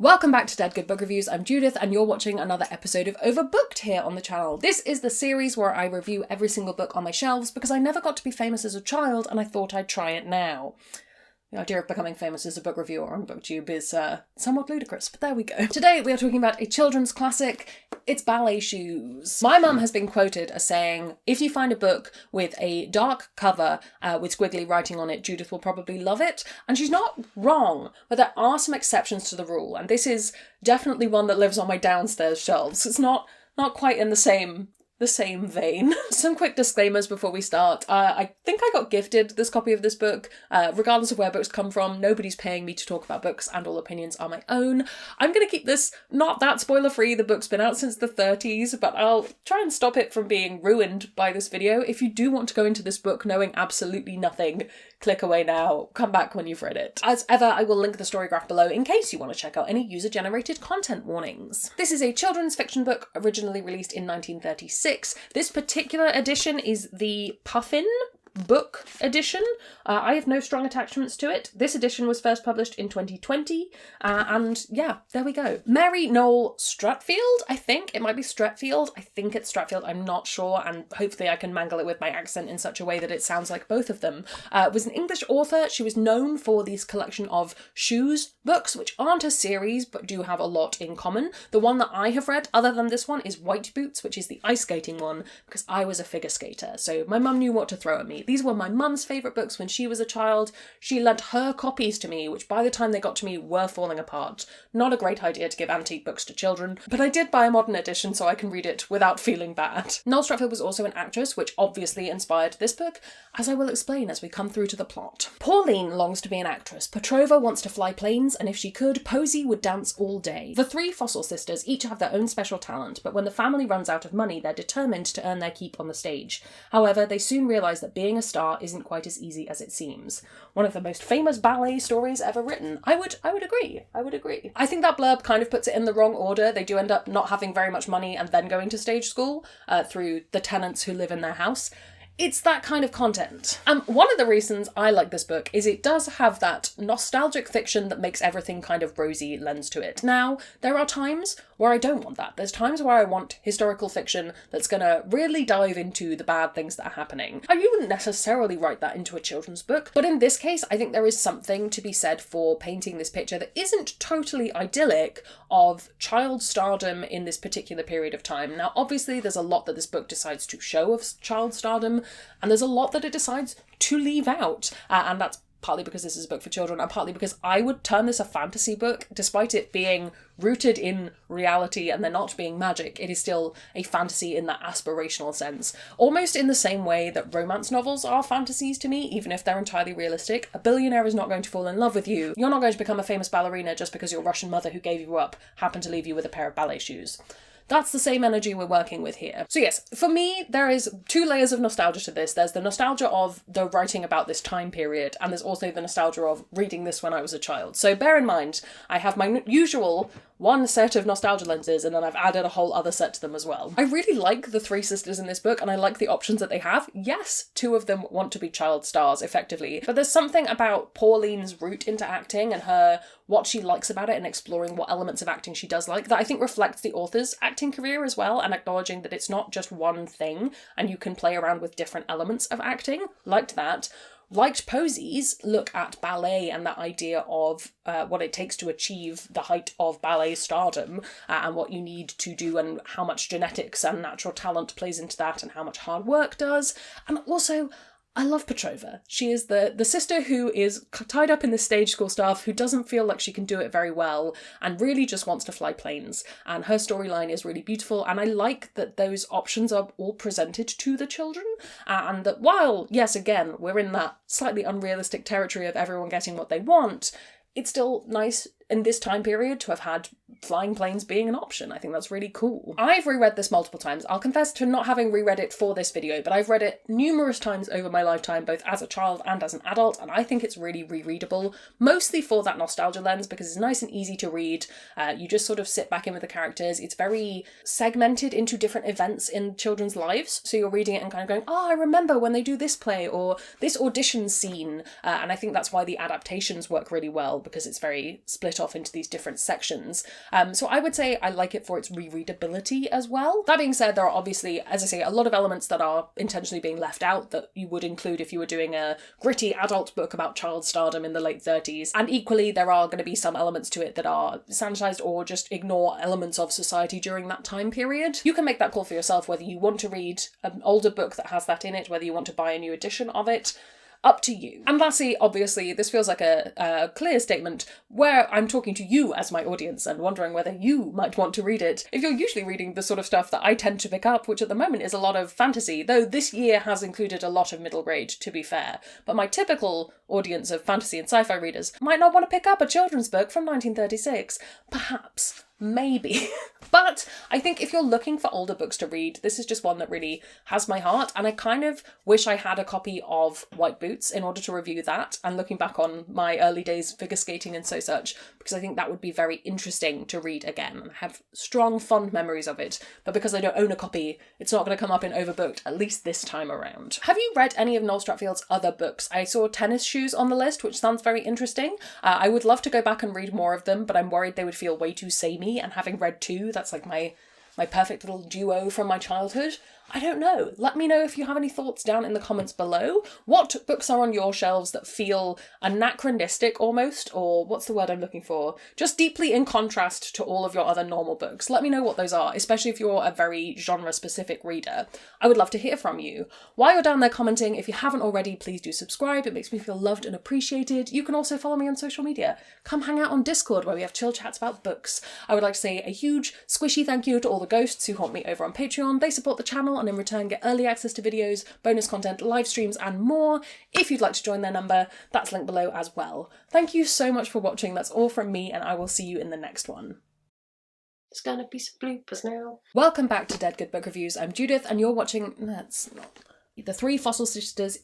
Welcome back to Dead Good Book Reviews. I'm Judith and you're watching another episode of Overbooked here on the channel. This is the series where I review every single book on my shelves because I never got to be famous as a child and I thought I'd try it now. The idea of becoming famous as a book reviewer on BookTube is somewhat ludicrous, but there we go. Today we are talking about a children's classic. It's Ballet Shoes. My mum has been quoted as saying, if you find a book with a dark cover with squiggly writing on it, Judith will probably love it. And she's not wrong, but there are some exceptions to the rule. And this is definitely one that lives on my downstairs shelves. It's not quite in the same vein. Some quick disclaimers before we start. I think I got gifted this copy of this book. Regardless of where books come from, nobody's paying me to talk about books and all opinions are my own. I'm going to keep this not that spoiler free. The book's been out since the 30s, but I'll try and stop it from being ruined by this video. If you do want to go into this book knowing absolutely nothing, click away now, come back when you've read it. As ever, I will link the story graph below in case you want to check out any user-generated content warnings. This is a children's fiction book originally released in 1936. This particular edition is the Puffin book edition. I have no strong attachments to it. This edition was first published in 2020, and yeah, there we go. Mary Noel Streatfield, I think. It might be Streatfield. I think it's Streatfield. I'm not sure, and hopefully I can mangle it with my accent in such a way that it sounds like both of them. Was an English author. She was known for this collection of shoes books, which aren't a series, but do have a lot in common. The one that I have read, other than this one, is White Boots, which is the ice skating one, because I was a figure skater, so my mum knew what to throw at me. These were my mum's favourite books when she was a child. She lent her copies to me, which by the time they got to me were falling apart. Not a great idea to give antique books to children, but I did buy a modern edition so I can read it without feeling bad. Noel Streatfield was also an actress, which obviously inspired this book, as I will explain as we come through to the plot. Pauline longs to be an actress, Petrova wants to fly planes, and if she could, Posy would dance all day. The three Fossil sisters each have their own special talent, but when the family runs out of money, they're determined to earn their keep on the stage. However, they soon realise that being a star isn't quite as easy as it seems. One of the most famous ballet stories ever written. I would agree. I think that blurb kind of puts it in the wrong order. They do end up not having very much money and then going to stage school through the tenants who live in their house. It's that kind of content. One of the reasons I like this book is it does have that nostalgic fiction that makes everything kind of rosy lens to it. Now, there are times where I don't want that. There's times where I want historical fiction that's gonna really dive into the bad things that are happening. You wouldn't necessarily write that into a children's book, but in this case, I think there is something to be said for painting this picture that isn't totally idyllic of child stardom in this particular period of time. Now, obviously, there's a lot that this book decides to show of child stardom, and there's a lot that it decides to leave out, and that's partly because this is a book for children, and partly because I would term this a fantasy book. Despite it being rooted in reality and there not being magic, it is still a fantasy in that aspirational sense. Almost in the same way that romance novels are fantasies to me, even if they're entirely realistic. A billionaire is not going to fall in love with you. You're not going to become a famous ballerina just because your Russian mother who gave you up happened to leave you with a pair of ballet shoes. That's the same energy we're working with here. So yes, for me, there is two layers of nostalgia to this. There's the nostalgia of the writing about this time period, and there's also the nostalgia of reading this when I was a child. So bear in mind, I have my usual one set of nostalgia lenses, and then I've added a whole other set to them as well. I really like the three sisters in this book, and I like the options that they have. Yes, two of them want to be child stars, effectively, but there's something about Pauline's route into acting and what she likes about it and exploring what elements of acting she does like that I think reflects the author's acting career as well, and acknowledging that it's not just one thing and you can play around with different elements of acting. Liked that. Liked Posy's look at ballet and that idea of what it takes to achieve the height of ballet stardom and what you need to do and how much genetics and natural talent plays into that and how much hard work does. And also, I love Petrova. She is the sister who is tied up in the stage school stuff, who doesn't feel like she can do it very well, and really just wants to fly planes. And her storyline is really beautiful, and I like that those options are all presented to the children, and that while, yes, again, we're in that slightly unrealistic territory of everyone getting what they want, it's still nice in this time period to have had flying planes being an option. I think that's really cool. I've reread this multiple times. I'll confess to not having reread it for this video, but I've read it numerous times over my lifetime, both as a child and as an adult, and I think it's really rereadable, mostly for that nostalgia lens, because it's nice and easy to read. You just sort of sit back in with the characters. It's very segmented into different events in children's lives, so you're reading it and kind of going, oh, I remember when they do this play or this audition scene, and I think that's why the adaptations work really well, because it's very split off into these different sections. So I would say I like it for its rereadability as well. That being said, there are obviously, as I say, a lot of elements that are intentionally being left out that you would include if you were doing a gritty adult book about child stardom in the late 30s. And equally, there are going to be some elements to it that are sanitized or just ignore elements of society during that time period. You can make that call for yourself, whether you want to read an older book that has that in it, whether you want to buy a new edition of it. Up to you. And lastly, obviously, this feels like a clear statement where I'm talking to you as my audience and wondering whether you might want to read it. If you're usually reading the sort of stuff that I tend to pick up, which at the moment is a lot of fantasy, though this year has included a lot of middle grade, to be fair, but my typical audience of fantasy and sci-fi readers might not want to pick up a children's book from 1936. Perhaps. Maybe. But I think if you're looking for older books to read, this is just one that really has my heart, and I kind of wish I had a copy of White Boots in order to review that, and looking back on my early days figure skating and such, because I think that would be very interesting to read again, and I have strong, fond memories of it, but because I don't own a copy, it's not going to come up in Overbooked, at least this time around. Have you read any of Noel Streatfield's other books? I saw Tennis Shoes on the list, which sounds very interesting. I would love to go back and read more of them, but I'm worried they would feel way too samey, and having read two, that's like my perfect little duo from my childhood. I don't know. Let me know if you have any thoughts down in the comments below. What books are on your shelves that feel anachronistic almost, or what's the word I'm looking for? Just deeply in contrast to all of your other normal books. Let me know what those are, especially if you're a very genre-specific reader. I would love to hear from you. While you're down there commenting, if you haven't already, please do subscribe. It makes me feel loved and appreciated. You can also follow me on social media. Come hang out on Discord where we have chill chats about books. I would like to say a huge squishy thank you to all the ghosts who haunt me over on Patreon. They support the channel and in return get early access to videos, bonus content, live streams and more. If you'd like to join their number, that's linked below as well. Thank you so much for watching. That's all from me, and I will see you in the next one. There's gonna be some bloopers now. Welcome back to Dead Good Book Reviews. I'm Judith and you're watching... That's not... The Three Fossil Sisters...